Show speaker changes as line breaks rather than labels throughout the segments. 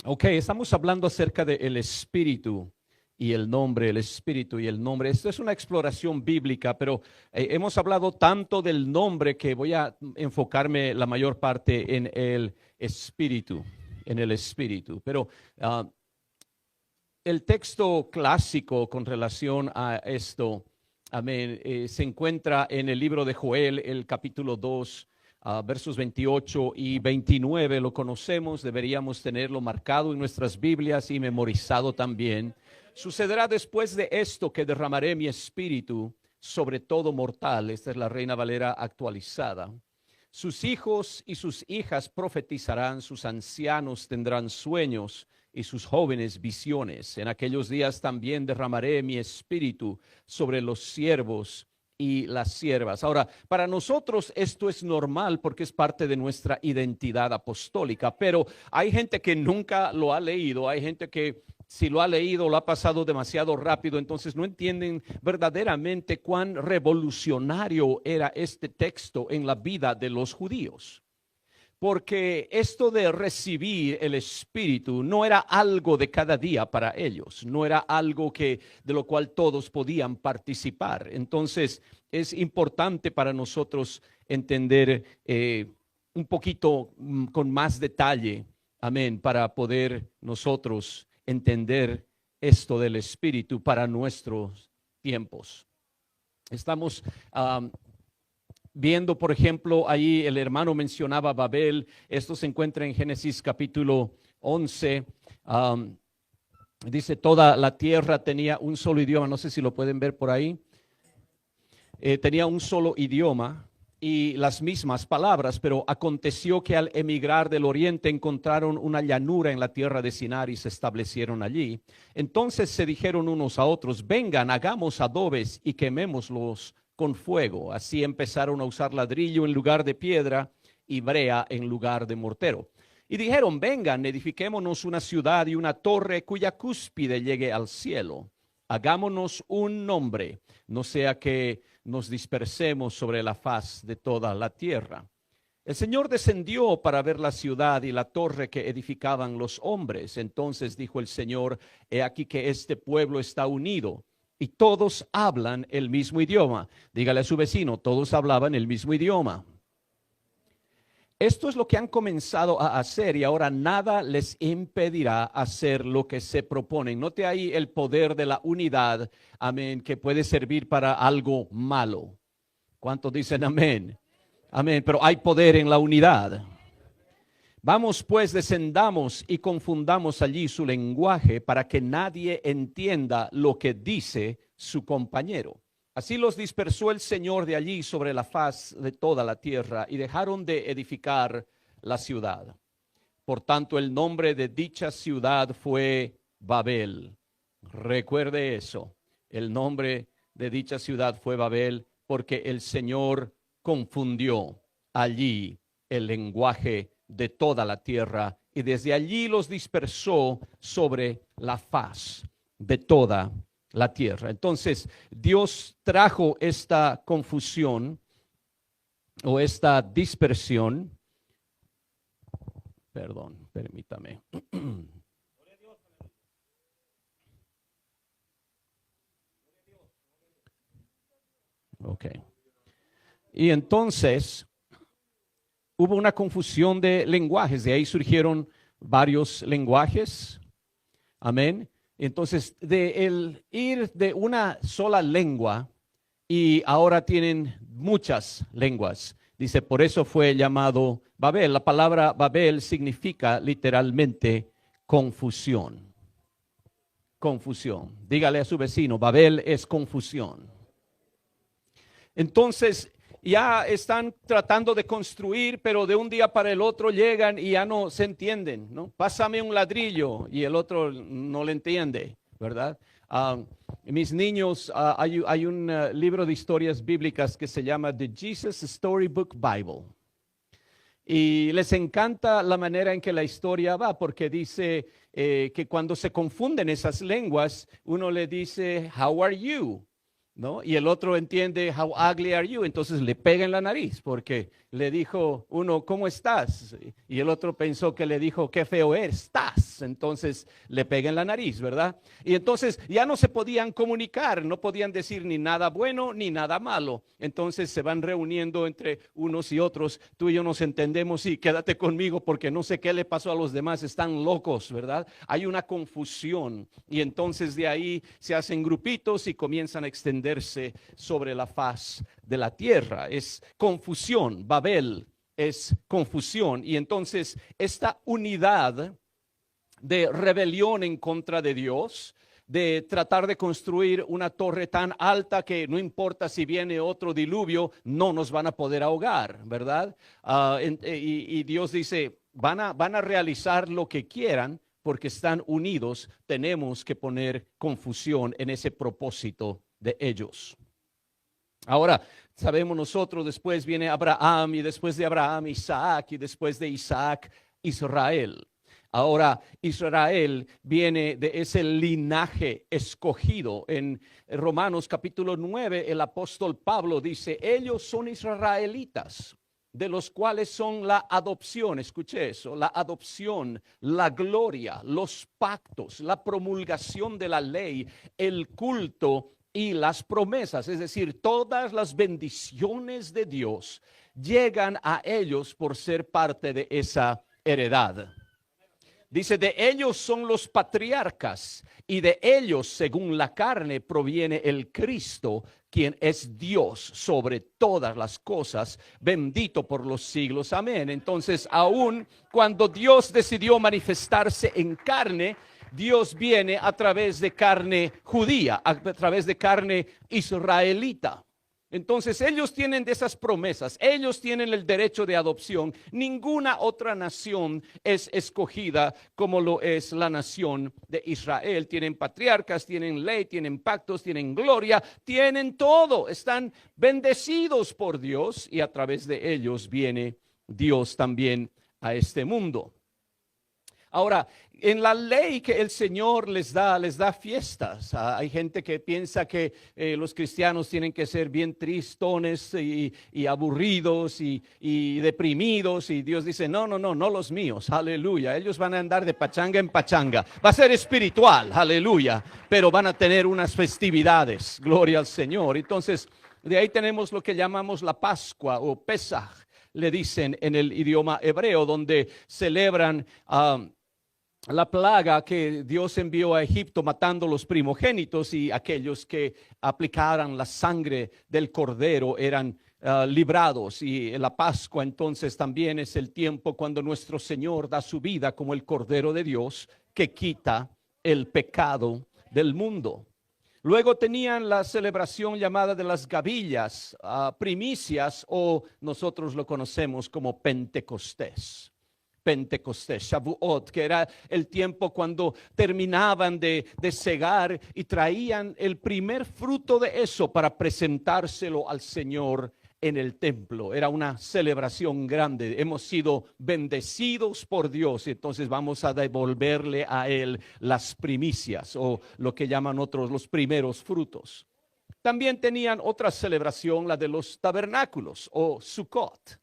Ok, estamos hablando acerca del espíritu y el nombre, el espíritu y el nombre. Esto es una exploración bíblica, pero hemos hablado tanto del nombre que voy a enfocarme la mayor parte en el espíritu, en el espíritu. Pero el texto clásico con relación a esto, amén, se encuentra en el libro de Joel, el capítulo 2, versos 28 y 29. Lo conocemos, deberíamos tenerlo marcado en nuestras Biblias y memorizado también. Sucederá después de esto que derramaré mi espíritu sobre todo mortal. Esta es la Reina Valera actualizada. Sus hijos y sus hijas profetizarán, sus ancianos tendrán sueños y sus jóvenes visiones. En aquellos días también derramaré mi espíritu sobre los siervos y las siervas. Ahora, para nosotros esto es normal porque es parte de nuestra identidad apostólica, pero hay gente que nunca lo ha leído, hay gente que si lo ha leído lo ha pasado demasiado rápido, entonces no entienden verdaderamente cuán revolucionario era este texto en la vida de los judíos. Porque esto de recibir el Espíritu no era algo de cada día para ellos, no era algo de lo cual todos podían participar. Entonces es importante para nosotros entender un poquito con más detalle, amén, para poder nosotros entender esto del Espíritu para nuestros tiempos. Estamos viendo, por ejemplo, ahí el hermano mencionaba Babel. Esto se encuentra en Génesis capítulo 11. Dice, toda la tierra tenía un solo idioma. No sé si lo pueden ver por ahí. Tenía un solo idioma y las mismas palabras, pero aconteció que al emigrar del oriente encontraron una llanura en la tierra de Sinar y se establecieron allí. Entonces se dijeron unos a otros, vengan, hagamos adobes y quemémoslos con fuego. Así empezaron a usar ladrillo en lugar de piedra y brea en lugar de mortero. Y dijeron, vengan, edifiquémonos una ciudad y una torre cuya cúspide llegue al cielo. Hagámonos un nombre, no sea que nos dispersemos sobre la faz de toda la tierra. El Señor descendió para ver la ciudad y la torre que edificaban los hombres. Entonces dijo el Señor, he aquí que este pueblo está unido y todos hablan el mismo idioma. Dígale a su vecino, todos hablaban el mismo idioma. Esto es lo que han comenzado a hacer y ahora nada les impedirá hacer lo que se proponen. Note ahí el poder de la unidad, amén, que puede servir para algo malo. ¿Cuántos dicen amén? Amén, pero hay poder en la unidad. Vamos pues, descendamos y confundamos allí su lenguaje para que nadie entienda lo que dice su compañero. Así los dispersó el Señor de allí sobre la faz de toda la tierra y dejaron de edificar la ciudad. Por tanto, el nombre de dicha ciudad fue Babel. Recuerde eso. El nombre de dicha ciudad fue Babel porque el Señor confundió allí el lenguaje de toda la tierra y desde allí los dispersó sobre la faz de toda la tierra. Entonces, Dios trajo esta confusión o esta dispersión. Perdón, permítame. Ok. Y entonces hubo una confusión de lenguajes, de ahí surgieron varios lenguajes. Amén. Entonces, de el ir de una sola lengua y ahora tienen muchas lenguas. Dice, por eso fue llamado Babel. La palabra Babel significa literalmente confusión. Confusión. Dígale a su vecino, Babel es confusión. Entonces, ya están tratando de construir, pero de un día para el otro llegan y ya no se entienden, ¿no? Pásame un ladrillo y el otro no le entiende, ¿verdad? Mis niños, hay un libro de historias bíblicas que se llama The Jesus Storybook Bible. Y les encanta la manera en que la historia va, porque dice que cuando se confunden esas lenguas, uno le dice, how are you? ¿no? Y el otro entiende, how ugly are you? Entonces le pega en la nariz porque le dijo uno, ¿cómo estás? Y el otro pensó que le dijo, qué feo estás. Entonces le pega en la nariz, ¿verdad? Y entonces ya no se podían comunicar, no podían decir ni nada bueno ni nada malo. Entonces se van reuniendo entre unos y otros. Tú y yo nos entendemos y quédate conmigo porque no sé qué le pasó a los demás, están locos, ¿verdad? Hay una confusión y entonces de ahí se hacen grupitos y comienzan a extenderse sobre la faz de la tierra. Es confusión, Babel es confusión. Y entonces esta unidad de rebelión en contra de Dios, de tratar de construir una torre tan alta que no importa si viene otro diluvio, no nos van a poder ahogar, ¿verdad? Y Dios dice, van a realizar lo que quieran porque están unidos. Tenemos que poner confusión en ese propósito de ellos. Ahora, sabemos nosotros, después viene Abraham y después de Abraham Isaac y después de Isaac Israel. Ahora, Israel viene de ese linaje escogido. En Romanos capítulo 9, el apóstol Pablo dice, ellos son israelitas, de los cuales son la adopción, escuché eso, la adopción, la gloria, los pactos, la promulgación de la ley, el culto y las promesas, es decir, todas las bendiciones de Dios llegan a ellos por ser parte de esa heredad. Dice, de ellos son los patriarcas y de ellos, según la carne, proviene el Cristo, quien es Dios sobre todas las cosas, bendito por los siglos. Amén. Entonces, aun cuando Dios decidió manifestarse en carne, Dios viene a través de carne judía, a través de carne israelita. Entonces ellos tienen de esas promesas, ellos tienen el derecho de adopción. Ninguna otra nación es escogida como lo es la nación de Israel. Tienen patriarcas, tienen ley, tienen pactos, tienen gloria, tienen todo. Están bendecidos por Dios y a través de ellos viene Dios también a este mundo. Ahora, en la ley que el Señor les da fiestas. Hay gente que piensa que los cristianos tienen que ser bien tristones y aburridos y deprimidos. Y Dios dice, no los míos, aleluya. Ellos van a andar de pachanga en pachanga. Va a ser espiritual, aleluya. Pero van a tener unas festividades, gloria al Señor. Entonces, de ahí tenemos lo que llamamos la Pascua o Pesaj, le dicen en el idioma hebreo, donde celebran la plaga que Dios envió a Egipto matando los primogénitos, y aquellos que aplicaran la sangre del cordero eran librados. Y la Pascua entonces también es el tiempo cuando nuestro Señor da su vida como el Cordero de Dios que quita el pecado del mundo. Luego tenían la celebración llamada de las gavillas, primicias, o nosotros lo conocemos como Pentecostés. Pentecostés, Shavuot, que era el tiempo cuando terminaban de segar y traían el primer fruto de eso para presentárselo al Señor en el templo. Era una celebración grande. Hemos sido bendecidos por Dios, y entonces vamos a devolverle a Él las primicias, o lo que llaman otros los primeros frutos. También tenían otra celebración, la de los tabernáculos o Sukkot.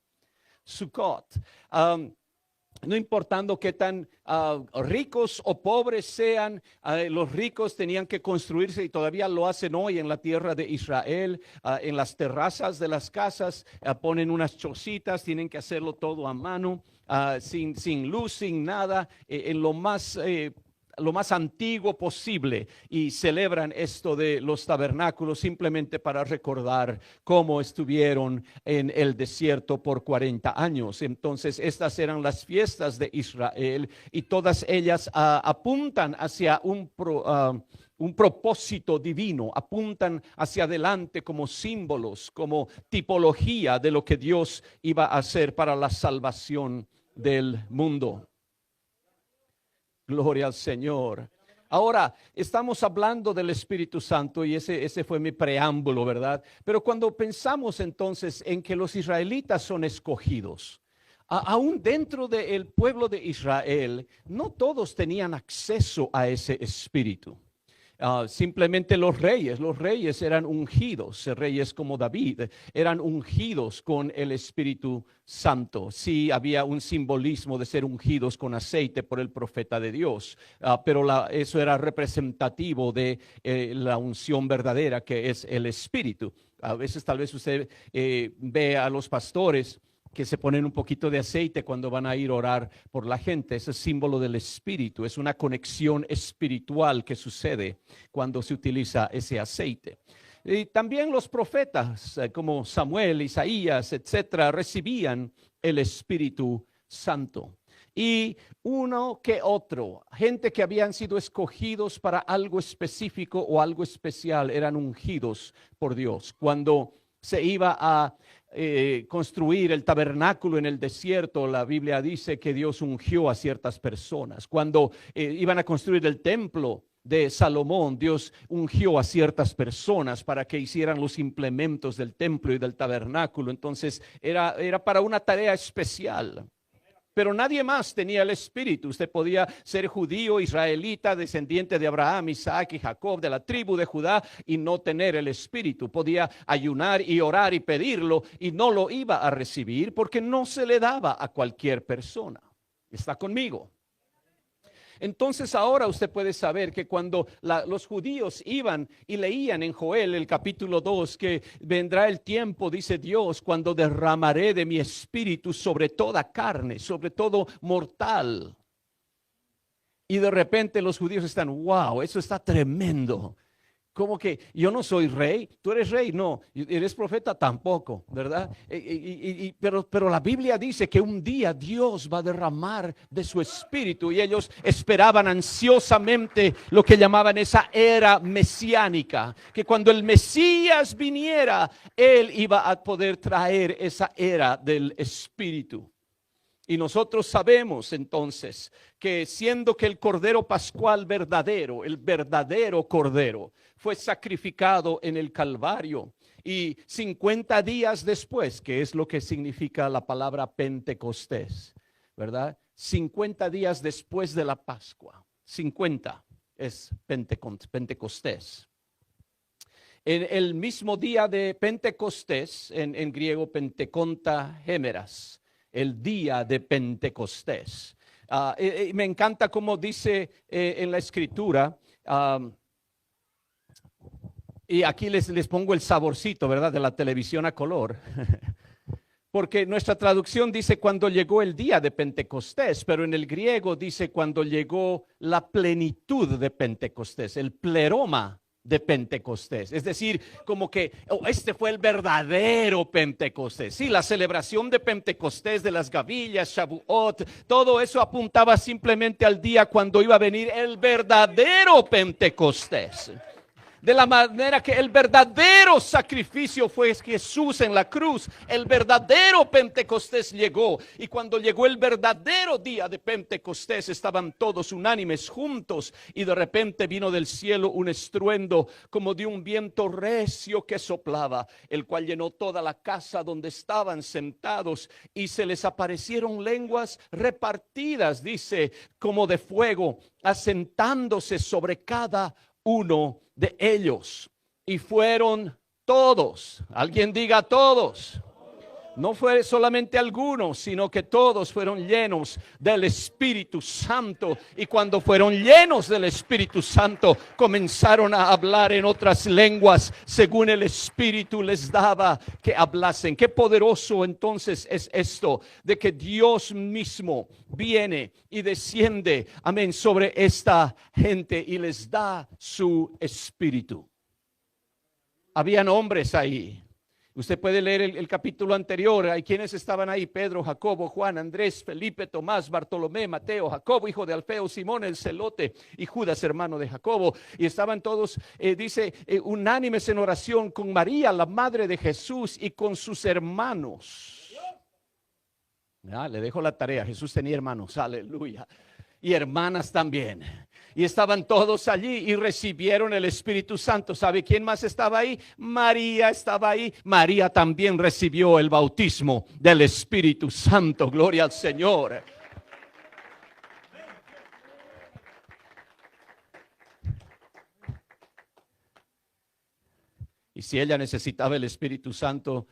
No importando qué tan ricos o pobres sean, los ricos tenían que construirse, y todavía lo hacen hoy en la tierra de Israel, en las terrazas de las casas, ponen unas chocitas, tienen que hacerlo todo a mano, sin luz, sin nada, en lo más antiguo posible, y celebran esto de los tabernáculos simplemente para recordar cómo estuvieron en el desierto por 40 años. Entonces estas eran las fiestas de Israel, y todas ellas apuntan hacia un propósito divino, apuntan hacia adelante como símbolos, como tipología de lo que Dios iba a hacer para la salvación del mundo. Gloria al Señor. Ahora, estamos hablando del Espíritu Santo, y ese fue mi preámbulo, ¿verdad? Pero cuando pensamos entonces en que los israelitas son escogidos, aún dentro del pueblo de Israel, no todos tenían acceso a ese Espíritu. Simplemente los reyes eran ungidos, reyes como David, eran ungidos con el Espíritu Santo. Sí, había un simbolismo de ser ungidos con aceite por el profeta de Dios, pero eso era representativo de la unción verdadera que es el Espíritu. A veces tal vez usted ve a los pastores que se ponen un poquito de aceite cuando van a ir a orar por la gente. Ese es símbolo del Espíritu, es una conexión espiritual que sucede cuando se utiliza ese aceite. Y también los profetas, como Samuel, Isaías, etcétera, recibían el Espíritu Santo. Y uno que otro, gente que habían sido escogidos para algo específico o algo especial, eran ungidos por Dios. Cuando se iba a construir el tabernáculo en el desierto, la Biblia dice que Dios ungió a ciertas personas. Cuando iban a construir el templo de Salomón, Dios ungió a ciertas personas para que hicieran los implementos del templo y del tabernáculo. Entonces era para una tarea especial. Pero nadie más tenía el Espíritu. Usted podía ser judío, israelita, descendiente de Abraham, Isaac y Jacob, de la tribu de Judá, y no tener el Espíritu. Podía ayunar y orar y pedirlo, y no lo iba a recibir porque no se le daba a cualquier persona. ¿Está conmigo? Entonces ahora usted puede saber que cuando los judíos iban y leían en Joel el capítulo 2 que vendrá el tiempo, dice Dios, cuando derramaré de mi espíritu sobre toda carne, sobre todo mortal. Y de repente los judíos están, wow, eso está tremendo. Como que yo no soy rey, tú eres rey, no, eres profeta tampoco, ¿verdad? Pero la Biblia dice que un día Dios va a derramar de su espíritu y ellos esperaban ansiosamente lo que llamaban esa era mesiánica, que cuando el Mesías viniera, él iba a poder traer esa era del espíritu. Y nosotros sabemos entonces que siendo que el Cordero Pascual verdadero, el verdadero Cordero, fue sacrificado en el Calvario y 50 días después, que es lo que significa la palabra Pentecostés, ¿verdad? 50 días después de la Pascua, 50 es Pentecostés. En el mismo día de Pentecostés, en griego Penteconta Hemeras, el día de Pentecostés. Me encanta como dice en la escritura, y aquí les pongo el saborcito, ¿verdad? De la televisión a color. Porque nuestra traducción dice cuando llegó el día de Pentecostés, pero en el griego dice cuando llegó la plenitud de Pentecostés, el pleroma de Pentecostés. Es decir, como que este fue el verdadero Pentecostés. Sí, la celebración de Pentecostés, de las gavillas, Shavuot, todo eso apuntaba simplemente al día cuando iba a venir el verdadero Pentecostés. De la manera que el verdadero sacrificio fue Jesús en la cruz, el verdadero Pentecostés llegó. Y cuando llegó el verdadero día de Pentecostés, estaban todos unánimes juntos. Y de repente vino del cielo un estruendo como de un viento recio que soplaba, el cual llenó toda la casa donde estaban sentados. Y se les aparecieron lenguas repartidas, dice, como de fuego, asentándose sobre cada uno de ellos, y fueron todos. Alguien diga todos. No fue solamente algunos, sino que todos fueron llenos del Espíritu Santo. Y cuando fueron llenos del Espíritu Santo, comenzaron a hablar en otras lenguas, según el Espíritu les daba que hablasen. Qué poderoso entonces es esto, de que Dios mismo viene y desciende, amén, sobre esta gente y les da su Espíritu. Habían hombres ahí. Usted puede leer el capítulo anterior. Hay quienes estaban ahí: Pedro, Jacobo, Juan, Andrés, Felipe, Tomás, Bartolomé, Mateo, Jacobo, hijo de Alfeo, Simón el celote y Judas, hermano de Jacobo. Y estaban todos, unánimes en oración con María, la madre de Jesús, y con sus hermanos. Le dejo la tarea. Jesús tenía hermanos, aleluya. Y hermanas también. Y estaban todos allí y recibieron el Espíritu Santo. ¿Sabe quién más estaba ahí? María estaba ahí. María también recibió el bautismo del Espíritu Santo. Gloria al Señor. Y si ella necesitaba el Espíritu Santo,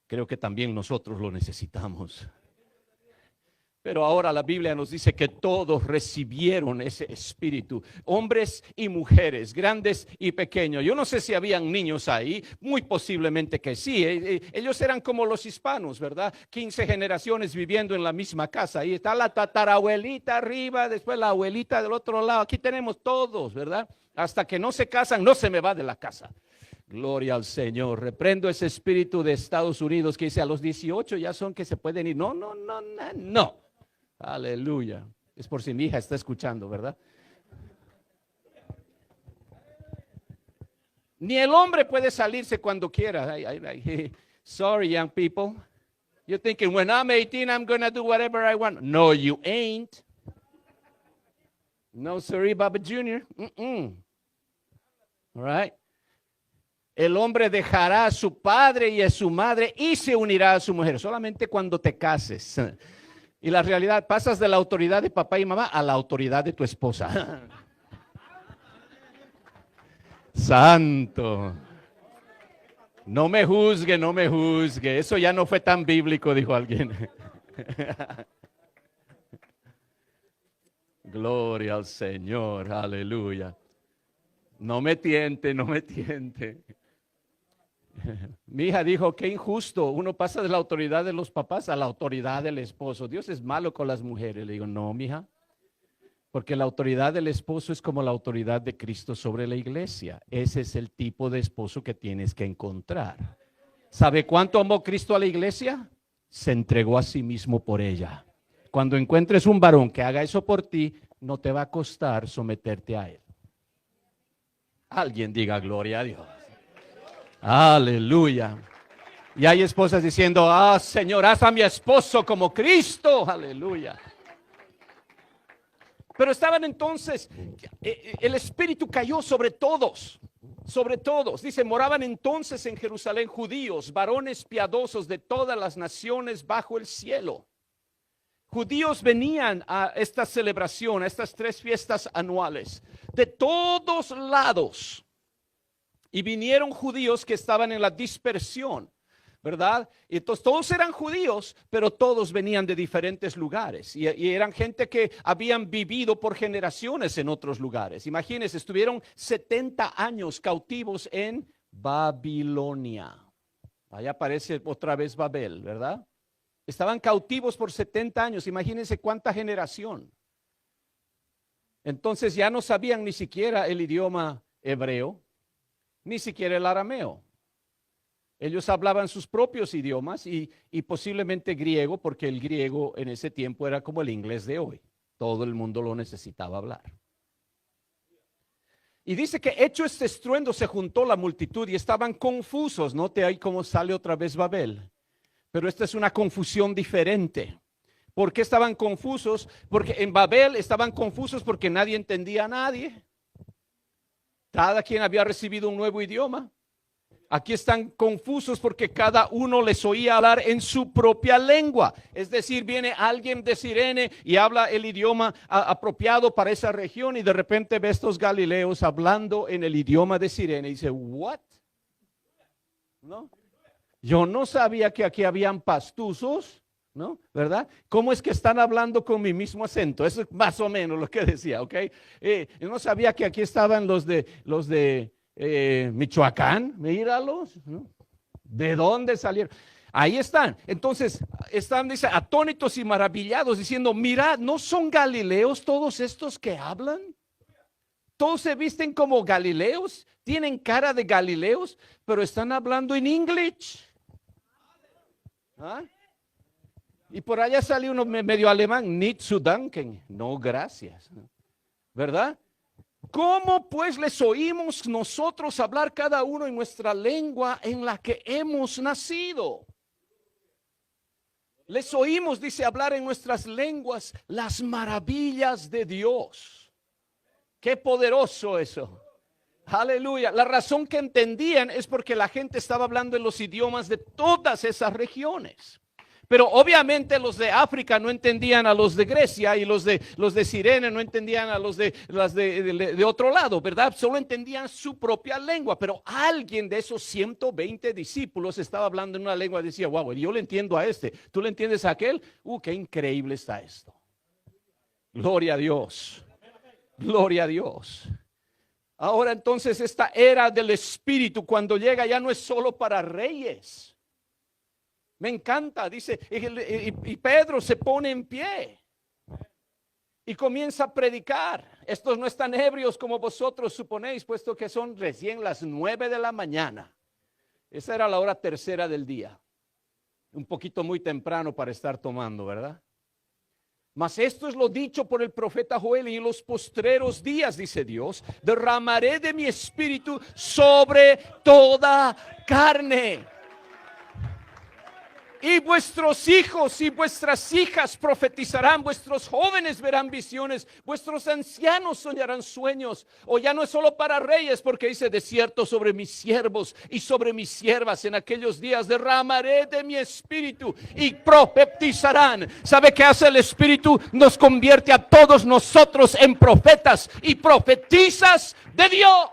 creo que también nosotros lo necesitamos. Pero ahora la Biblia nos dice que todos recibieron ese espíritu, hombres y mujeres, grandes y pequeños. Yo no sé si habían niños ahí, muy posiblemente que sí. Ellos eran como los hispanos, ¿verdad? 15 generaciones viviendo en la misma casa. Ahí está la tatarabuelita arriba, después la abuelita del otro lado. Aquí tenemos todos, ¿verdad? Hasta que no se casan, no se me va de la casa. Gloria al Señor. Reprendo ese espíritu de Estados Unidos que dice a los 18 ya son que se pueden ir. No, no, no, no, no. Aleluya. Es por si mi hija está escuchando, ¿verdad? Ni el hombre puede salirse cuando quiera. Sorry, young people. You're thinking, when I'm 18, I'm going to do whatever I want. No, you ain't. No, sorry, Baba Jr. All right. El hombre dejará a su padre y a su madre y se unirá a su mujer. Solamente cuando te cases. Y la realidad, pasas de la autoridad de papá y mamá a la autoridad de tu esposa. Santo. No me juzgue, no me juzgue. Eso ya no fue tan bíblico, dijo alguien. Gloria al Señor, aleluya. No me tiente, no me tiente. Mi hija dijo, qué injusto, uno pasa de la autoridad de los papás a la autoridad del esposo. Dios es malo con las mujeres. Le digo, no, mija, porque la autoridad del esposo es como la autoridad de Cristo sobre la iglesia. Ese es el tipo de esposo que tienes que encontrar. ¿Sabe cuánto amó Cristo a la iglesia? Se entregó a sí mismo por ella. Cuando encuentres un varón que haga eso por ti, no te va a costar someterte a él. Alguien diga gloria a Dios. Aleluya. Y hay esposas diciendo, Señor, haz a mi esposo como Cristo. Aleluya. Pero estaban entonces, el Espíritu cayó sobre todos. Sobre todos. Dice, moraban entonces en Jerusalén judíos, varones piadosos de todas las naciones bajo el cielo. Judíos venían a esta celebración, a estas 3 fiestas anuales, de todos lados. Y vinieron judíos que estaban en la dispersión, ¿verdad? Y entonces todos eran judíos, pero todos venían de diferentes lugares. Y eran gente que habían vivido por generaciones en otros lugares. Imagínense, estuvieron 70 años cautivos en Babilonia. Allá aparece otra vez Babel, ¿verdad? Estaban cautivos por 70 años. Imagínense cuánta generación. Entonces ya no sabían ni siquiera el idioma hebreo, ni siquiera el arameo. Ellos hablaban sus propios idiomas y posiblemente griego, porque el griego en ese tiempo era como el inglés de hoy. Todo el mundo lo necesitaba hablar. Y dice que hecho este estruendo se juntó la multitud y estaban confusos. Note ahí cómo sale otra vez Babel. Pero esta es una confusión diferente. ¿Por qué estaban confusos? Porque en Babel estaban confusos porque nadie entendía a nadie. Cada quien había recibido un nuevo idioma. Aquí están confusos porque cada uno les oía hablar en su propia lengua. Es decir, viene alguien de Cirene y habla el idioma apropiado para esa región y de repente ve a estos galileos hablando en el idioma de Cirene y dice, ¿what? ¿No? Yo no sabía que aquí habían pastuzos, ¿no? ¿Verdad? ¿Cómo es que están hablando con mi mismo acento? Eso es más o menos lo que decía, ¿ok? Yo no sabía que aquí estaban los de Michoacán, míralos, ¿no? ¿De dónde salieron? Ahí están. Entonces, están, dice, atónitos y maravillados, diciendo, mirad, ¿no son galileos todos estos que hablan? Todos se visten como galileos, tienen cara de galileos, pero están hablando en inglés. ¿Ah? Y por allá salió uno medio alemán, nicht zu danken, no gracias, ¿verdad? ¿Cómo pues les oímos nosotros hablar cada uno en nuestra lengua en la que hemos nacido? Les oímos, dice, hablar en nuestras lenguas las maravillas de Dios. Qué poderoso eso. Aleluya. La razón que entendían es porque la gente estaba hablando en los idiomas de todas esas regiones. Pero obviamente los de África no entendían a los de Grecia y los de Cirene no entendían a los de otro lado, ¿verdad? Solo entendían su propia lengua. Pero alguien de esos 120 discípulos estaba hablando en una lengua y decía, wow, yo le entiendo a este, ¿tú le entiendes a aquel? Qué increíble está esto. Gloria a Dios. Gloria a Dios. Ahora entonces esta era del Espíritu cuando llega ya no es solo para reyes. Me encanta, dice, y Pedro se pone en pie y comienza a predicar. Estos no están ebrios como vosotros suponéis, puesto que son recién las 9 de la mañana. Esa era la hora tercera del día. Un poquito muy temprano para estar tomando, ¿verdad? Mas esto es lo dicho por el profeta Joel: y en los postreros días, dice Dios, derramaré de mi espíritu sobre toda carne. Y vuestros hijos y vuestras hijas profetizarán, vuestros jóvenes verán visiones, vuestros ancianos soñarán sueños. O ya no es solo para reyes, porque dice, de cierto sobre mis siervos y sobre mis siervas en aquellos días derramaré de mi espíritu y profetizarán. ¿Sabe qué hace el espíritu? Nos convierte a todos nosotros en profetas y profetizas de Dios.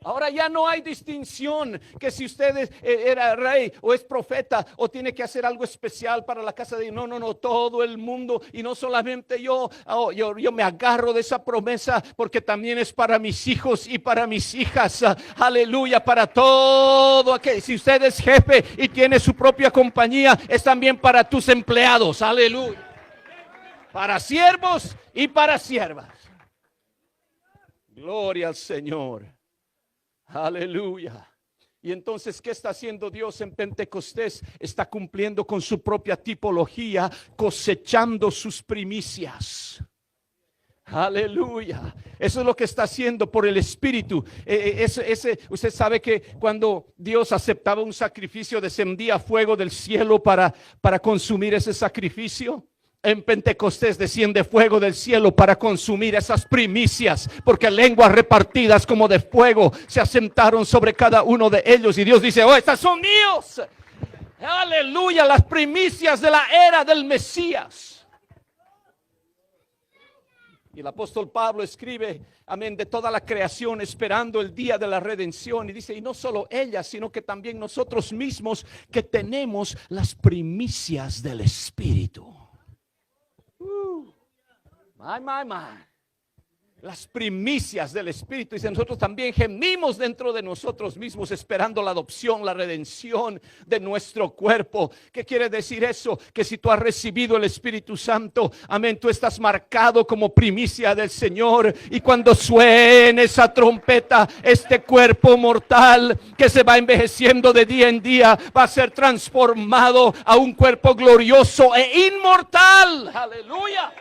Ahora ya no hay distinción que si usted era rey o es profeta o tiene que hacer algo especial para la casa de Dios. No, todo el mundo, y no solamente yo me agarro de esa promesa porque también es para mis hijos y para mis hijas. Aleluya, para todo aquel. Si usted es jefe y tiene su propia compañía, es también para tus empleados. Aleluya. Para siervos y para siervas. Gloria al Señor. Aleluya. Y entonces, ¿qué está haciendo Dios en Pentecostés? Está cumpliendo con su propia tipología, cosechando sus primicias. Aleluya. Eso es lo que está haciendo por el Espíritu. Usted sabe que cuando Dios aceptaba un sacrificio, descendía fuego del cielo para consumir ese sacrificio. En Pentecostés desciende fuego del cielo para consumir esas primicias, porque lenguas repartidas como de fuego se asentaron sobre cada uno de ellos. Y Dios dice, estas son míos. Aleluya, las primicias de la era del Mesías. Y el apóstol Pablo escribe, amén, de toda la creación esperando el día de la redención. Y dice, y no solo ella, sino que también nosotros mismos que tenemos las primicias del Espíritu. My. Las primicias del Espíritu. Dice, nosotros también gemimos dentro de nosotros mismos esperando la adopción, la redención de nuestro cuerpo. ¿Qué quiere decir eso? Que si tú has recibido el Espíritu Santo, amén, tú estás marcado como primicia del Señor. Y cuando suene esa trompeta, este cuerpo mortal que se va envejeciendo de día en día va a ser transformado a un cuerpo glorioso e inmortal. Aleluya.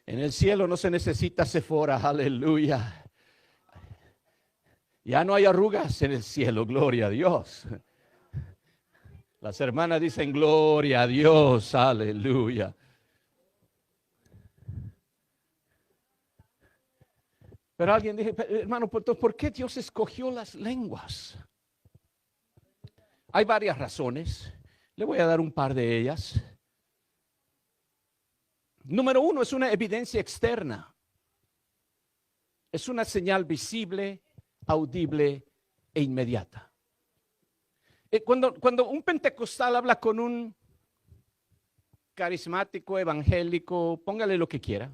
En el cielo no se necesita Sephora, aleluya. Ya no hay arrugas en el cielo, gloria a Dios. Las hermanas dicen gloria a Dios, aleluya. Pero alguien dice, hermano, ¿por qué Dios escogió las lenguas? Hay varias razones, le voy a dar un par de ellas. Número uno, es una evidencia externa. Es una señal visible, audible e inmediata. Cuando un pentecostal habla con un carismático, evangélico, póngale lo que quiera,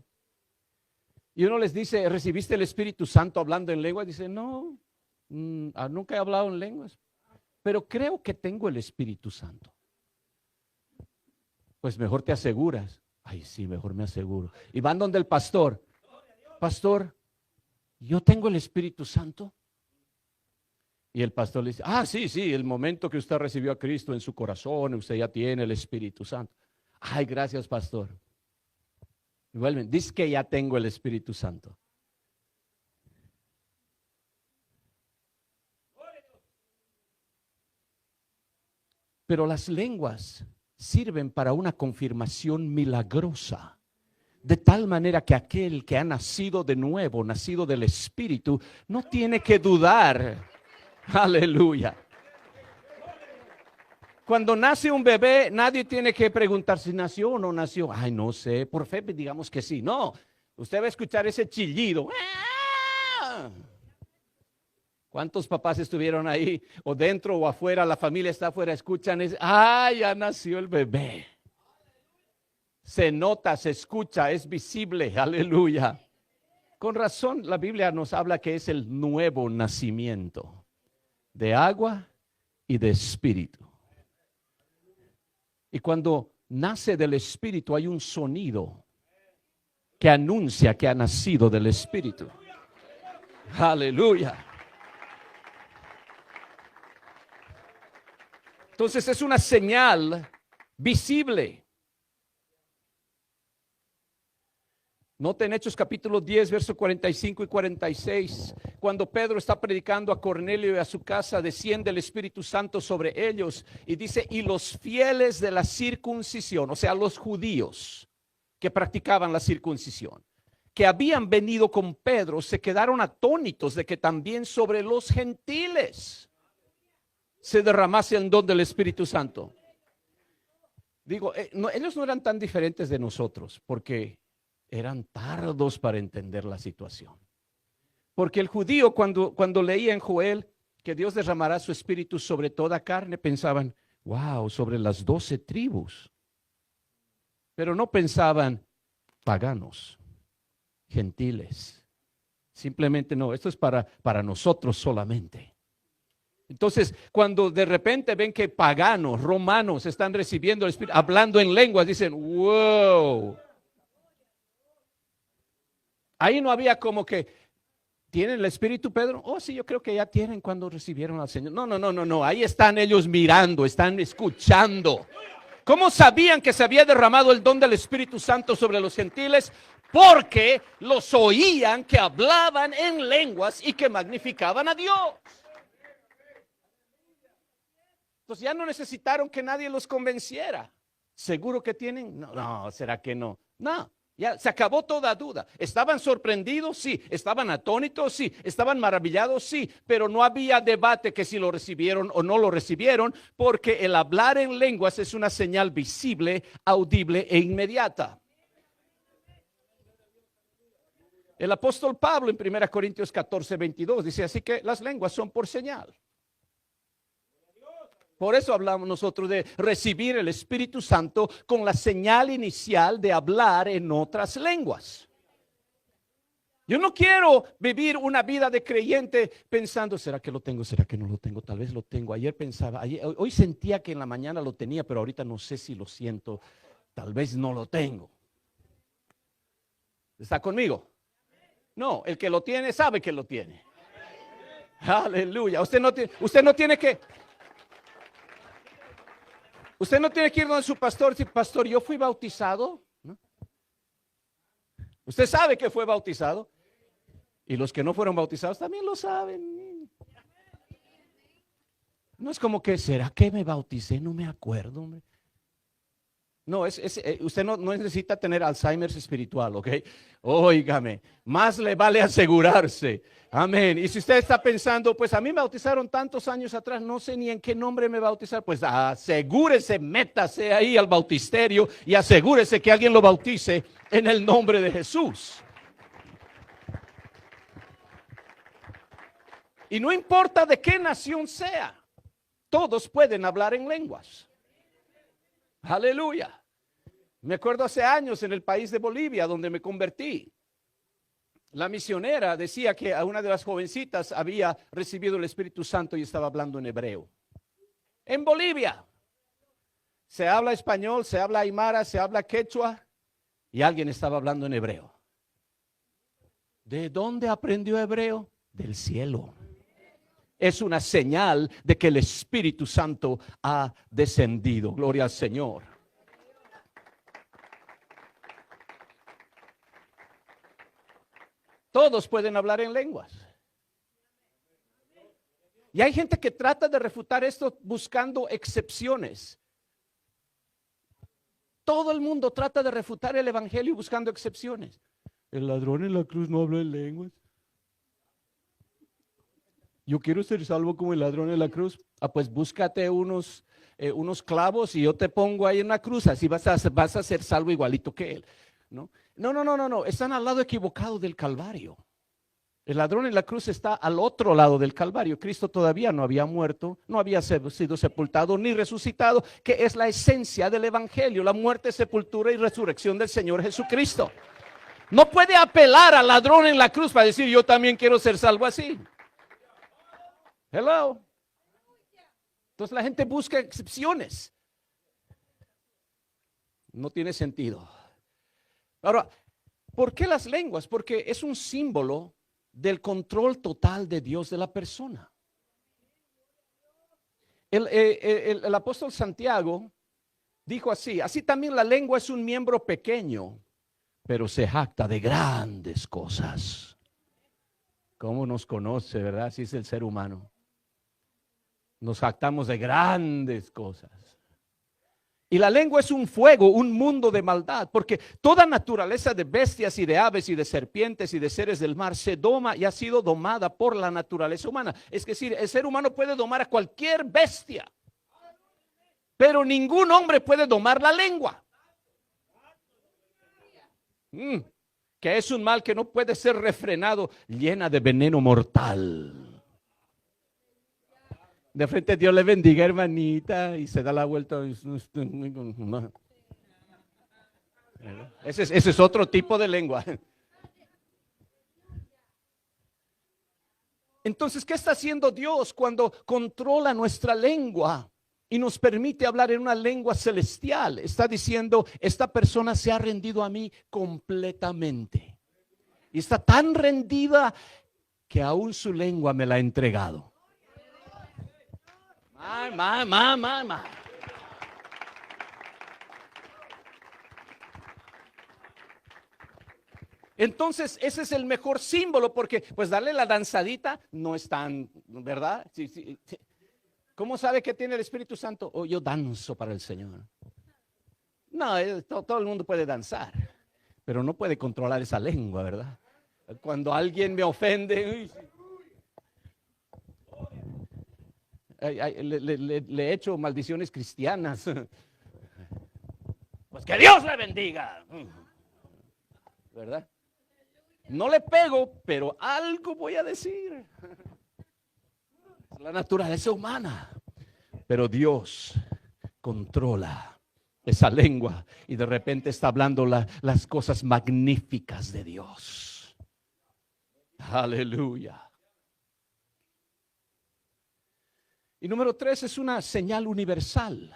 y uno les dice, ¿recibiste el Espíritu Santo hablando en lenguas? Dice, no, nunca he hablado en lenguas, pero creo que tengo el Espíritu Santo. Pues mejor te aseguras. Ay, sí, mejor me aseguro. Y van donde el pastor. Pastor, ¿yo tengo el Espíritu Santo? Y el pastor le dice, sí, el momento que usted recibió a Cristo en su corazón, usted ya tiene el Espíritu Santo. Ay, gracias, pastor. Y vuelven, dice que ya tengo el Espíritu Santo. Pero las lenguas sirven para una confirmación milagrosa De tal manera que aquel que ha nacido de nuevo, nacido del Espíritu, no tiene que dudar. Aleluya. Cuando nace un bebé, nadie tiene que preguntar si nació o no nació. Ay, no sé, por fe digamos que sí. No, usted va a escuchar ese chillido. ¿Cuántos papás estuvieron ahí o dentro o afuera? La familia está afuera, escuchan ese, ay, ya nació el bebé. Se nota, se escucha, es visible. Aleluya. Con razón, la Biblia nos habla que es el nuevo nacimiento de agua y de espíritu. Y cuando nace del Espíritu hay un sonido que anuncia que ha nacido del Espíritu. Aleluya. Entonces es una señal visible. Noten Hechos capítulo 10, versos 45 y 46. Cuando Pedro está predicando a Cornelio y a su casa, desciende el Espíritu Santo sobre ellos y dice, y los fieles de la circuncisión, o sea, los judíos que practicaban la circuncisión, que habían venido con Pedro, se quedaron atónitos de que también sobre los gentiles se derramase el don del Espíritu Santo. Digo, ellos no eran tan diferentes de nosotros, porque eran tardos para entender la situación. Porque el judío cuando leía en Joel que Dios derramará su espíritu sobre toda carne, pensaban, wow, sobre las 12 tribus. Pero no pensaban paganos, gentiles. Simplemente no, esto es para nosotros solamente. Entonces, cuando de repente ven que paganos, romanos están recibiendo el espíritu, hablando en lenguas, dicen, wow. Ahí no había como que, ¿tienen el Espíritu, Pedro? Oh, sí, yo creo que ya tienen cuando recibieron al Señor. No. Ahí están ellos mirando, están escuchando. ¿Cómo sabían que se había derramado el don del Espíritu Santo sobre los gentiles? Porque los oían que hablaban en lenguas y que magnificaban a Dios. Entonces ya no necesitaron que nadie los convenciera. ¿Seguro que tienen? No, ¿será que no? No. Ya se acabó toda duda. ¿Estaban sorprendidos? Sí. ¿Estaban atónitos? Sí. ¿Estaban maravillados? Sí. Pero no había debate que si lo recibieron o no lo recibieron, porque el hablar en lenguas es una señal visible, audible e inmediata. El apóstol Pablo en 1 Corintios 14, 22 dice, así que las lenguas son por señal. Por eso hablamos nosotros de recibir el Espíritu Santo con la señal inicial de hablar en otras lenguas. Yo no quiero vivir una vida de creyente pensando, ¿será que lo tengo? ¿Será que no lo tengo? Tal vez lo tengo. Ayer pensaba, hoy sentía que en la mañana lo tenía, pero ahorita no sé si lo siento. Tal vez no lo tengo. ¿Está conmigo? No, el que lo tiene sabe que lo tiene. Aleluya. Usted no tiene que ir donde su pastor y decir, pastor, yo fui bautizado. ¿No? Usted sabe que fue bautizado. Y los que no fueron bautizados también lo saben. No es como que, ¿será que me bauticé? No me acuerdo, hombre. No, usted no necesita tener Alzheimer espiritual, ¿ok? Óigame, más le vale asegurarse. Amén. Y si usted está pensando, pues a mí me bautizaron tantos años atrás, no sé ni en qué nombre me bautizar, pues asegúrese, métase ahí al bautisterio y asegúrese que alguien lo bautice en el nombre de Jesús. Y no importa de qué nación sea, todos pueden hablar en lenguas. Aleluya. Me acuerdo hace años en el país de Bolivia donde me convertí. La misionera decía que a una de las jovencitas había recibido el Espíritu Santo y estaba hablando en hebreo. En Bolivia se habla español, se habla aymara, se habla quechua y alguien estaba hablando en hebreo. ¿De dónde aprendió hebreo? Del cielo. Es una señal de que el Espíritu Santo ha descendido. Gloria al Señor. Todos pueden hablar en lenguas. Y hay gente que trata de refutar esto buscando excepciones. todo el mundo trata de refutar el evangelio buscando excepciones. El ladrón en la cruz no habla en lenguas. Yo quiero ser salvo como el ladrón en la cruz. Pues búscate unos clavos y yo te pongo ahí en la cruz, así vas a ser salvo igualito que él. No, no. Están al lado equivocado del Calvario. El ladrón en la cruz está al otro lado del Calvario. Cristo todavía no había muerto, no había sido sepultado ni resucitado, que es la esencia del evangelio, la muerte, sepultura y resurrección del Señor Jesucristo. No puede apelar al ladrón en la cruz para decir, yo también quiero ser salvo así. Hello. Entonces la gente busca excepciones. No tiene sentido. Ahora, ¿por qué las lenguas? Porque es un símbolo del control total de Dios de la persona. El apóstol Santiago dijo así también la lengua es un miembro pequeño, pero se jacta de grandes cosas. ¿Cómo nos conoce, verdad? Así es el ser humano. Nos jactamos de grandes cosas. Y la lengua es un fuego, un mundo de maldad, porque toda naturaleza de bestias y de aves y de serpientes y de seres del mar se doma y ha sido domada por la naturaleza humana. Es decir, el ser humano puede domar a cualquier bestia, pero ningún hombre puede domar la lengua. Que es un mal que no puede ser refrenado, llena de veneno mortal. De frente, Dios le bendiga, hermanita, y se da la vuelta. Ese es otro tipo de lengua. Entonces, ¿qué está haciendo Dios cuando controla nuestra lengua y nos permite hablar en una lengua celestial? Está diciendo, esta persona se ha rendido a mí completamente. Y está tan rendida que aún su lengua me la ha entregado. Ma. Entonces ese es el mejor símbolo, porque pues darle la danzadita no es tan, ¿verdad? Sí. ¿Cómo sabe que tiene el Espíritu Santo? Oh, yo danzo para el Señor. No, todo el mundo puede danzar, pero no puede controlar esa lengua, ¿verdad? Cuando alguien me ofende, le echo maldiciones cristianas. Pues que Dios le bendiga, ¿verdad? No le pego, pero algo voy a decir. Es la naturaleza humana, pero Dios controla esa lengua y de repente está hablando las cosas magníficas de Dios. Aleluya. Y número 3, es una señal universal.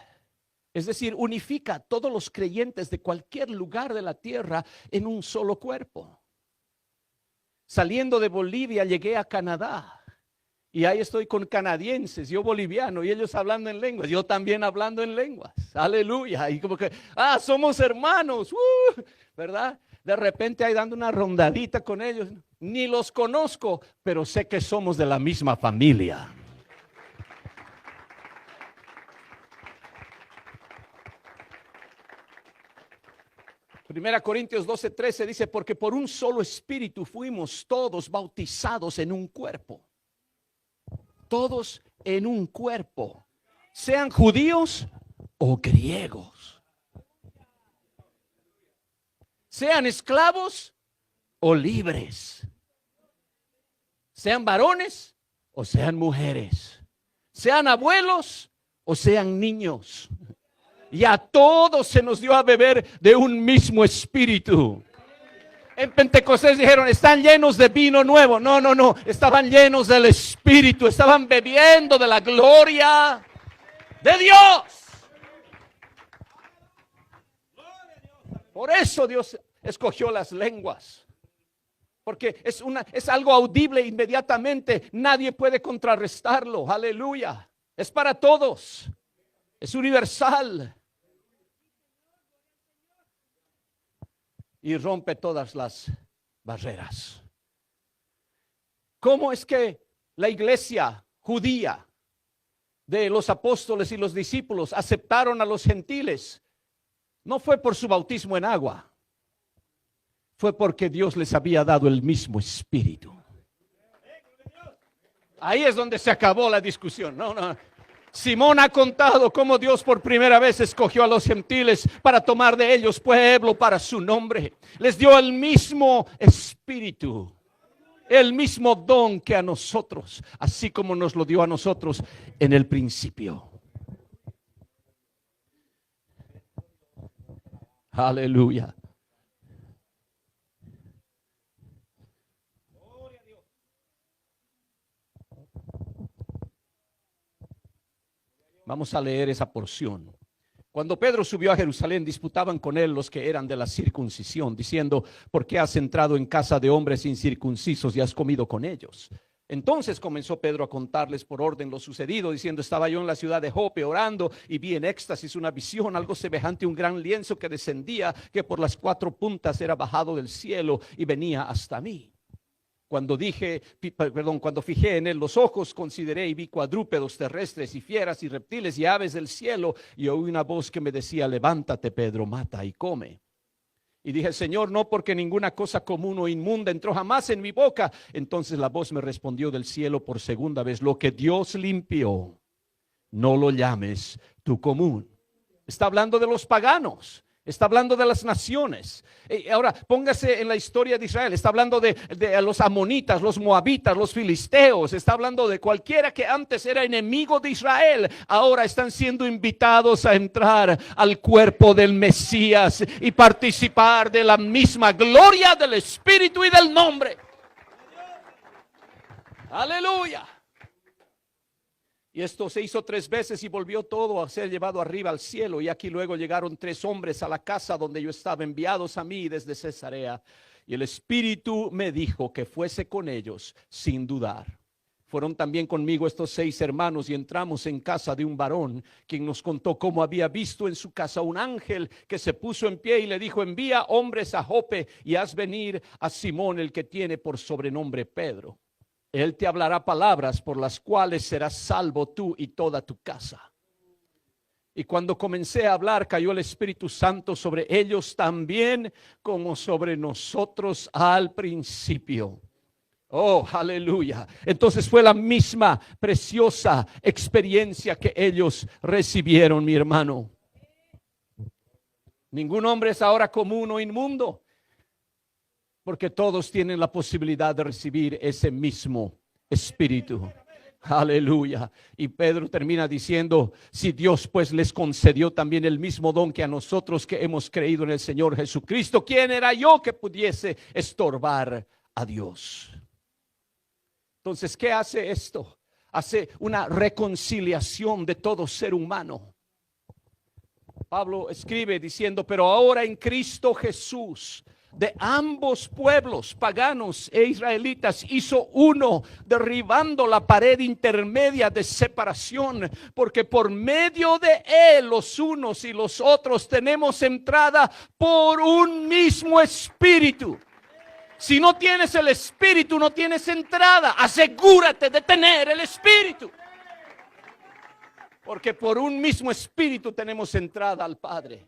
Es decir, unifica a todos los creyentes de cualquier lugar de la tierra en un solo cuerpo. Saliendo de Bolivia llegué a Canadá. Y ahí estoy con canadienses, yo boliviano, y ellos hablando en lenguas, yo también hablando en lenguas. Aleluya. Y como que, somos hermanos, ¿verdad? De repente ahí dando una rondadita con ellos. Ni los conozco, pero sé que somos de la misma familia. Primera Corintios 12:13 dice, porque por un solo espíritu fuimos todos bautizados en un cuerpo. Todos en un cuerpo, sean judíos o griegos, sean esclavos o libres, sean varones o sean mujeres, sean abuelos o sean niños. Y a todos se nos dio a beber de un mismo espíritu. En Pentecostés dijeron, están llenos de vino nuevo. No, estaban llenos del Espíritu, estaban bebiendo de la gloria de Dios. Por eso Dios escogió las lenguas, porque es algo audible inmediatamente, nadie puede contrarrestarlo. Aleluya, es para todos, es universal. Y rompe todas las barreras. ¿Cómo es que la iglesia judía de los apóstoles y los discípulos aceptaron a los gentiles? No fue por su bautismo en agua, fue porque Dios les había dado el mismo espíritu. Ahí es donde se acabó la discusión. No. Simón ha contado cómo Dios por primera vez escogió a los gentiles para tomar de ellos pueblo para su nombre. Les dio el mismo espíritu, el mismo don que a nosotros, así como nos lo dio a nosotros en el principio. Aleluya. Vamos a leer esa porción. Cuando Pedro subió a Jerusalén, disputaban con él los que eran de la circuncisión, diciendo: ¿por qué has entrado en casa de hombres incircuncisos y has comido con ellos? Entonces comenzó Pedro a contarles por orden lo sucedido, diciendo: estaba yo en la ciudad de Jope orando y vi en éxtasis una visión, algo semejante a un gran lienzo que descendía, que por las 4 puntas era bajado del cielo y venía hasta mí. Cuando fijé en él los ojos, consideré y vi cuadrúpedos terrestres y fieras y reptiles y aves del cielo, y oí una voz que me decía: levántate, Pedro, mata y come. Y dije: Señor, no, porque ninguna cosa común o inmunda entró jamás en mi boca. Entonces la voz me respondió del cielo por segunda vez: lo que Dios limpió, no lo llames tú común. Está hablando de los paganos. Está hablando de las naciones. Ahora póngase en la historia de Israel. Está hablando de los amonitas, los moabitas, los filisteos. Está hablando de cualquiera que antes era enemigo de Israel. Ahora están siendo invitados a entrar al cuerpo del Mesías y participar de la misma gloria del Espíritu y del nombre. Aleluya. Y esto se hizo 3 veces y volvió todo a ser llevado arriba al cielo. Y aquí luego llegaron 3 hombres a la casa donde yo estaba, enviados a mí desde Cesarea. Y el Espíritu me dijo que fuese con ellos sin dudar. Fueron también conmigo estos 6 hermanos y entramos en casa de un varón, quien nos contó cómo había visto en su casa un ángel que se puso en pie y le dijo: envía hombres a Jope y haz venir a Simón, el que tiene por sobrenombre Pedro. Él te hablará palabras por las cuales serás salvo tú y toda tu casa. Y cuando comencé a hablar, cayó el Espíritu Santo sobre ellos también, como sobre nosotros al principio. Oh, aleluya. Entonces fue la misma preciosa experiencia que ellos recibieron, mi hermano. Ningún hombre es ahora común o inmundo, porque todos tienen la posibilidad de recibir ese mismo espíritu. Aleluya. Y Pedro termina diciendo: si Dios pues les concedió también el mismo don que a nosotros que hemos creído en el Señor Jesucristo, ¿quién era yo que pudiese estorbar a Dios? Entonces, ¿qué hace esto? Hace una reconciliación de todo ser humano. Pablo escribe diciendo: pero ahora en Cristo Jesús, de ambos pueblos, paganos e israelitas, hizo uno, derribando la pared intermedia de separación, porque por medio de él los unos y los otros tenemos entrada por un mismo espíritu. Si no tienes el espíritu, no tienes entrada. Asegúrate de tener el espíritu, porque por un mismo espíritu tenemos entrada al Padre.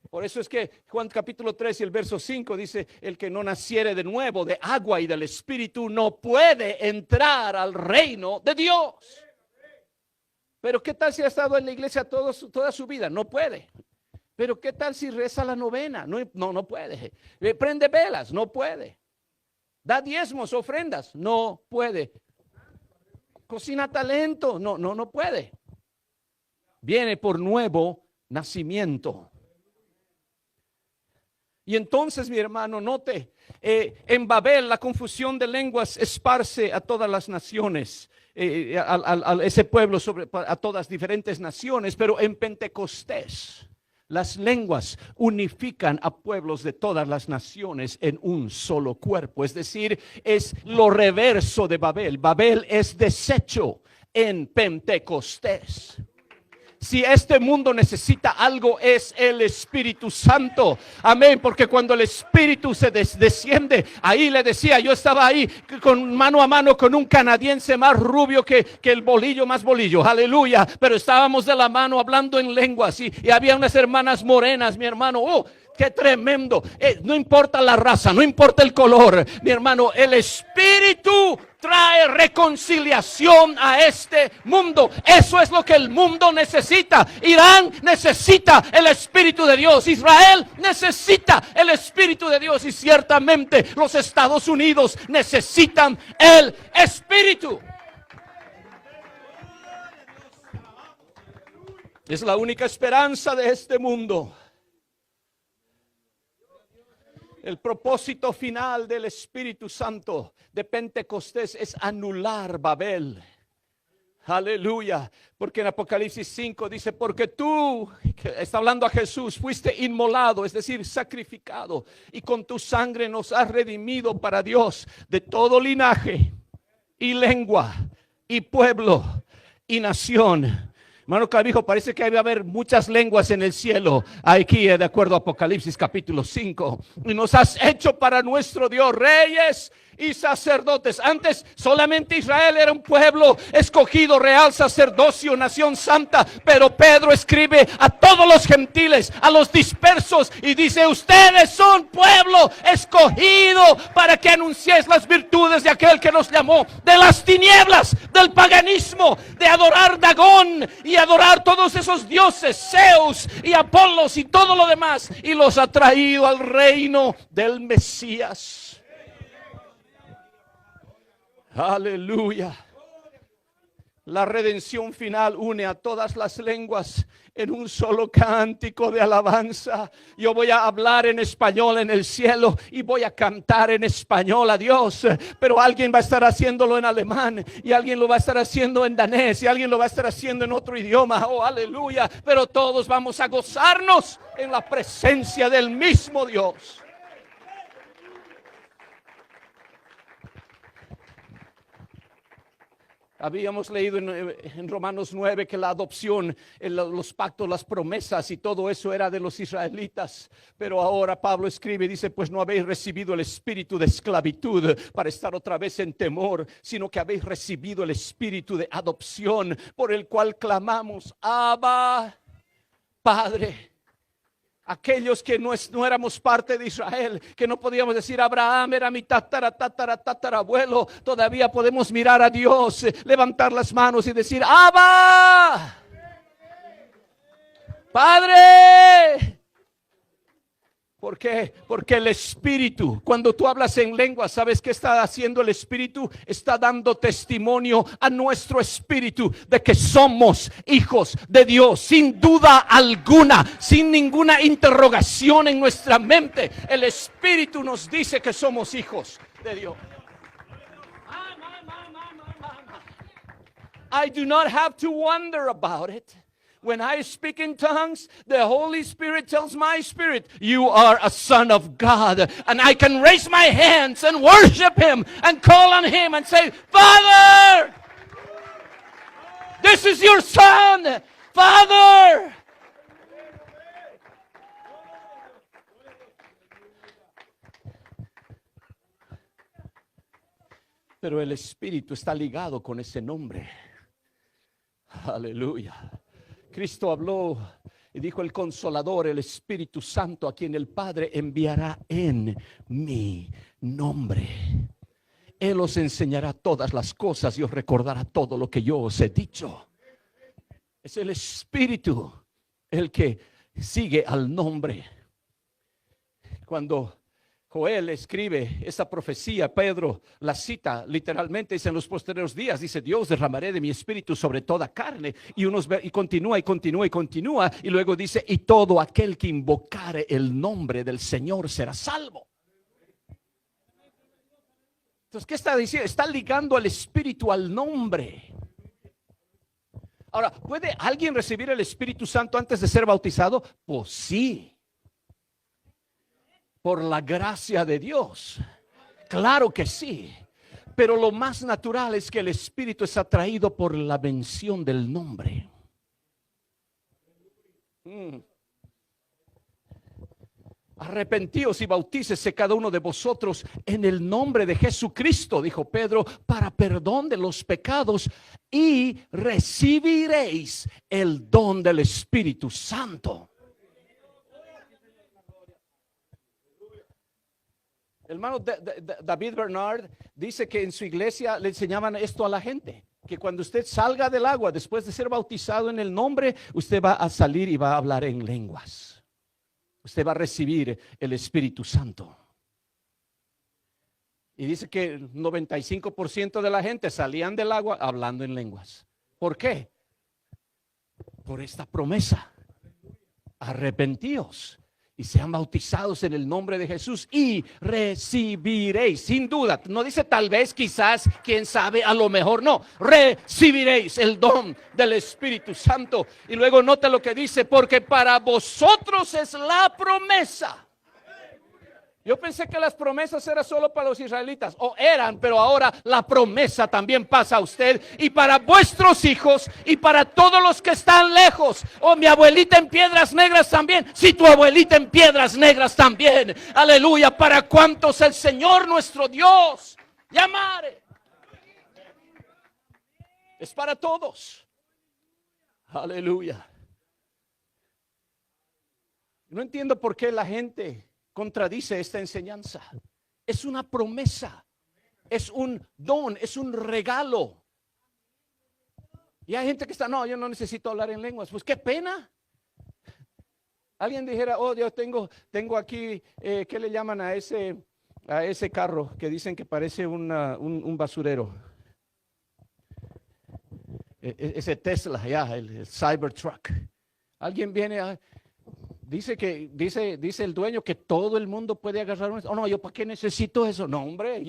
Por eso es que Juan capítulo 3 y el verso 5 dice: el que no naciere de nuevo de agua y del Espíritu no puede entrar al reino de Dios. Pero ¿qué tal si ha estado en la iglesia toda su vida? No puede. Pero ¿qué tal si reza la novena? No puede. Prende velas, no puede. Da diezmos, ofrendas, no puede. Cocina talento, no puede. Viene por nuevo nacimiento. Y entonces, mi hermano, note, en Babel la confusión de lenguas esparce a todas las naciones, a ese pueblo, a todas diferentes naciones, pero en Pentecostés las lenguas unifican a pueblos de todas las naciones en un solo cuerpo. Es decir, es lo reverso de Babel. Babel es deshecho en Pentecostés. Si este mundo necesita algo, es el Espíritu Santo. Amén. Porque cuando el Espíritu se desciende, ahí le decía, yo estaba ahí con mano a mano con un canadiense más rubio que el bolillo más bolillo. Aleluya. Pero estábamos de la mano hablando en lenguas y había unas hermanas morenas, mi hermano. Oh, qué tremendo. No importa la raza, no importa el color, mi hermano, el Espíritu trae reconciliación a este mundo. Eso es lo que el mundo necesita. Irán necesita el Espíritu de Dios. Israel necesita el Espíritu de Dios. Y ciertamente los Estados Unidos necesitan el Espíritu. Es la única esperanza de este mundo. El propósito final del Espíritu Santo de Pentecostés es anular Babel. Aleluya. Porque en Apocalipsis 5 dice, porque tú, está hablando a Jesús, fuiste inmolado, es decir, sacrificado, y con tu sangre nos has redimido para Dios de todo linaje y lengua y pueblo y nación. Hermano Clavijo, parece que va a haber muchas lenguas en el cielo aquí, de acuerdo a Apocalipsis capítulo 5. Y nos has hecho para nuestro Dios reyes y sacerdotes. Antes solamente Israel era un pueblo escogido, real sacerdocio, nación santa. Pero Pedro escribe a todos los gentiles, a los dispersos, y dice, ustedes son pueblo escogido para que anunciéis las virtudes de aquel que nos llamó de las tinieblas, del paganismo, de adorar Dagón y adorar todos esos dioses, Zeus y Apolos y todo lo demás, y los ha traído al reino del Mesías. Aleluya. La redención final une a todas las lenguas en un solo cántico de alabanza. Yo voy a hablar en español en el cielo y voy a cantar en español a Dios, pero alguien va a estar haciéndolo en alemán, y alguien lo va a estar haciendo en danés, y alguien lo va a estar haciendo en otro idioma. Oh, aleluya. Pero todos vamos a gozarnos en la presencia del mismo Dios. Habíamos leído en Romanos 9 que la adopción, los pactos, las promesas y todo eso era de los israelitas. Pero ahora Pablo escribe y dice, pues no habéis recibido el espíritu de esclavitud para estar otra vez en temor, sino que habéis recibido el espíritu de adopción, por el cual clamamos, Abba, Padre. Aquellos que no éramos parte de Israel, que no podíamos decir Abraham era mi tatarabuelo, todavía podemos mirar a Dios, levantar las manos y decir Abba, Padre. ¿Por qué? Porque el Espíritu, cuando tú hablas en lengua, ¿sabes qué está haciendo el Espíritu? Está dando testimonio a nuestro espíritu de que somos hijos de Dios, sin duda alguna, sin ninguna interrogación en nuestra mente. El Espíritu nos dice que somos hijos de Dios. I do not have to wonder about it. When I speak in tongues, the Holy Spirit tells my spirit, you are a son of God. And I can raise my hands and worship Him and call on Him and say, Father, this is your son, Father. Pero el Espíritu está ligado con ese nombre. Aleluya. Cristo habló y dijo, el Consolador, el Espíritu Santo, a quien el Padre enviará en mi nombre. Él os enseñará todas las cosas y os recordará todo lo que yo os he dicho. Es el Espíritu el que sigue al nombre. Cuando Joel escribe esa profecía, Pedro la cita literalmente, dice en los posteriores días, dice, Dios, derramaré de mi espíritu sobre toda carne, y continúa, y luego dice, y todo aquel que invocare el nombre del Señor será salvo. Entonces, ¿qué está diciendo? Está ligando al espíritu al nombre. Ahora, ¿puede alguien recibir el Espíritu Santo antes de ser bautizado? Pues sí. Por la gracia de Dios, claro que sí, pero lo más natural es que el Espíritu es atraído por la mención del nombre. Mm. Arrepentíos y bautícese cada uno de vosotros en el nombre de Jesucristo, dijo Pedro, para perdón de los pecados, y recibiréis el don del Espíritu Santo. Hermano David Bernard dice que en su iglesia le enseñaban esto a la gente, que cuando usted salga del agua después de ser bautizado en el nombre, usted va a salir y va a hablar en lenguas. Usted va a recibir el Espíritu Santo. Y dice que el 95% de la gente salían del agua hablando en lenguas. ¿Por qué? Por esta promesa. Arrepentíos y sean bautizados en el nombre de Jesús y recibiréis, sin duda, no dice tal vez, quizás, quién sabe, a lo mejor, no, recibiréis el don del Espíritu Santo. Y luego nota lo que dice, porque para vosotros es la promesa. Yo pensé que las promesas eran solo para los israelitas, o eran, pero ahora la promesa también pasa a usted y para vuestros hijos y para todos los que están lejos. Oh, mi abuelita en Piedras Negras también, si tu abuelita en Piedras Negras también, aleluya, para cuantos el Señor nuestro Dios llamare. Es para todos, aleluya. No entiendo por qué la gente contradice esta enseñanza. Es una promesa, es un don, es un regalo. Y hay gente que está, no, yo no necesito hablar en lenguas. Pues qué pena. Alguien dijera, oh, yo tengo aquí, ¿qué le llaman a ese carro que dicen que parece un basurero? Ese Tesla, ya, el Cybertruck. Alguien viene a... Dice el dueño que todo el mundo puede agarrar un... Oh, no, ¿yo para qué necesito eso? No, hombre,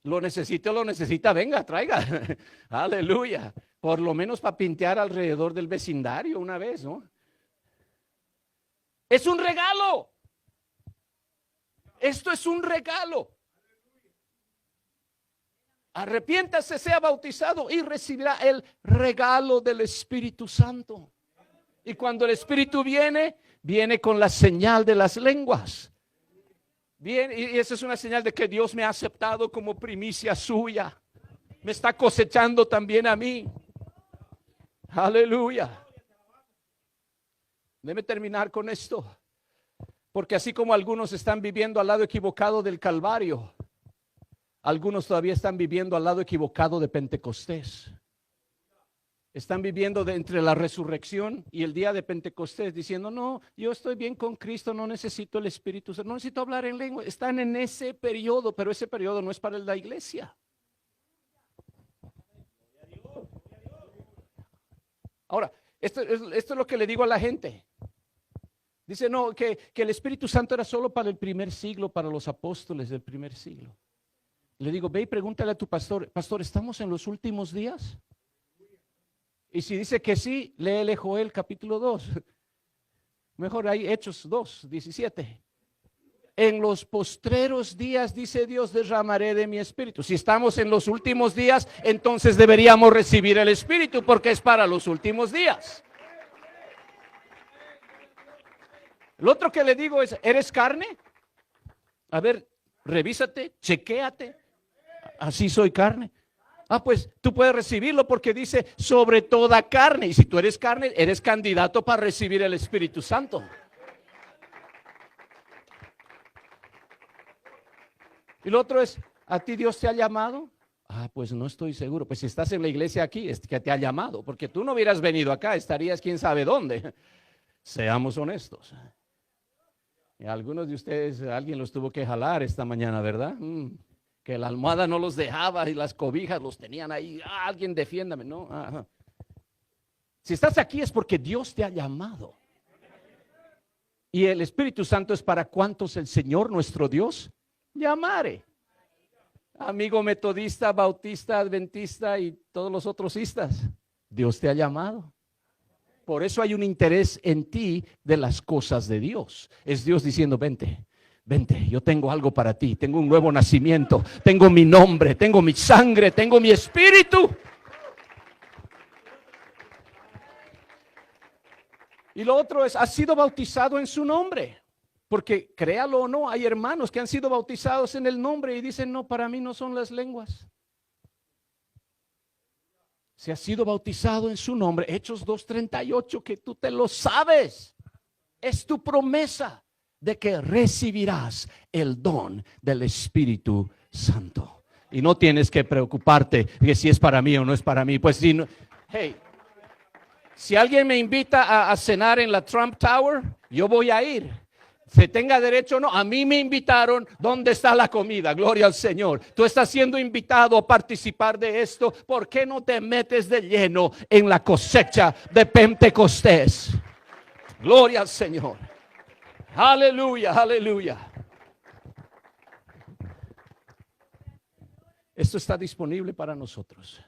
lo necesita, venga, traiga. Aleluya. Por lo menos para pintear alrededor del vecindario una vez, ¿no? Es un regalo. Esto es un regalo. Arrepiéntase, sea bautizado y recibirá el regalo del Espíritu Santo. Y cuando el Espíritu viene con la señal de las lenguas. Bien, y esa es una señal de que Dios me ha aceptado como primicia suya. Me está cosechando también a mí. Aleluya. Déjeme terminar con esto. Porque así como algunos están viviendo al lado equivocado del Calvario, algunos todavía están viviendo al lado equivocado de Pentecostés. Están viviendo entre la resurrección y el día de Pentecostés diciendo, no, yo estoy bien con Cristo, no necesito el Espíritu Santo, no necesito hablar en lengua. Están en ese periodo, pero ese periodo no es para la iglesia. Ahora, esto es lo que le digo a la gente. Dice, no, que el Espíritu Santo era solo para el primer siglo, para los apóstoles del primer siglo. Le digo, ve y pregúntale a tu pastor, pastor, ¿estamos en los últimos días? Y si dice que sí, léele Joel capítulo 2. Mejor ahí Hechos 2, 17. En los postreros días, dice Dios, derramaré de mi espíritu. Si estamos en los últimos días, entonces deberíamos recibir el Espíritu porque es para los últimos días. Lo otro que le digo es, ¿eres carne? A ver, revísate, chequéate. Así soy carne. Ah, pues tú puedes recibirlo porque dice sobre toda carne. Y si tú eres carne, eres candidato para recibir el Espíritu Santo. Y lo otro es, ¿a ti Dios te ha llamado? Ah, pues no estoy seguro. Pues si estás en la iglesia aquí, es que te ha llamado. Porque tú no hubieras venido acá, estarías quién sabe dónde. Seamos honestos. Y algunos de ustedes, alguien los tuvo que jalar esta mañana, ¿verdad? Que la almohada no los dejaba y las cobijas los tenían ahí. Ah, alguien defiéndame, ¿no? Ajá. Si estás aquí es porque Dios te ha llamado. Y el Espíritu Santo es para cuantos el Señor nuestro Dios llamare. Amigo metodista, bautista, adventista y todos los otros istas, Dios te ha llamado. Por eso hay un interés en ti de las cosas de Dios. Es Dios diciendo, vente. Vente, yo tengo algo para ti, tengo un nuevo nacimiento, tengo mi nombre, tengo mi sangre, tengo mi espíritu. Y lo otro es, has sido bautizado en su nombre. Porque créalo o no, hay hermanos que han sido bautizados en el nombre y dicen, no, para mí no son las lenguas. Si has sido bautizado en su nombre, Hechos 2:38, que tú te lo sabes, es tu promesa de que recibirás el don del Espíritu Santo. Y no tienes que preocuparte de si es para mí o no es para mí. Pues si no, hey, si alguien me invita a cenar en la Trump Tower, yo voy a ir. Se tenga derecho o no, a mí me invitaron. ¿Dónde está la comida? Gloria al Señor. Tú estás siendo invitado a participar de esto. ¿Por qué no te metes de lleno en la cosecha de Pentecostés? Gloria al Señor. Aleluya, aleluya. Esto está disponible para nosotros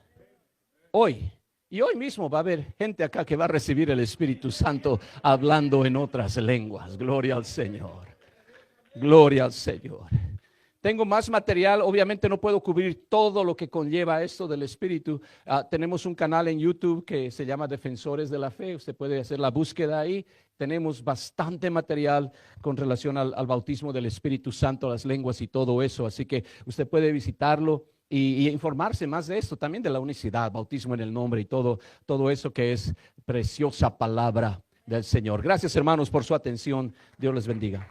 hoy. Y hoy mismo va a haber gente acá que va a recibir el Espíritu Santo hablando en otras lenguas. Gloria al Señor. Gloria al Señor. Tengo más material, obviamente no puedo cubrir todo lo que conlleva esto del Espíritu. Tenemos un canal en YouTube que se llama Defensores de la Fe, usted puede hacer la búsqueda ahí. Tenemos bastante material con relación al bautismo del Espíritu Santo, las lenguas y todo eso, así que usted puede visitarlo y informarse más de esto, también de la unicidad, bautismo en el nombre y todo eso que es preciosa palabra del Señor. Gracias, hermanos, por su atención. Dios les bendiga.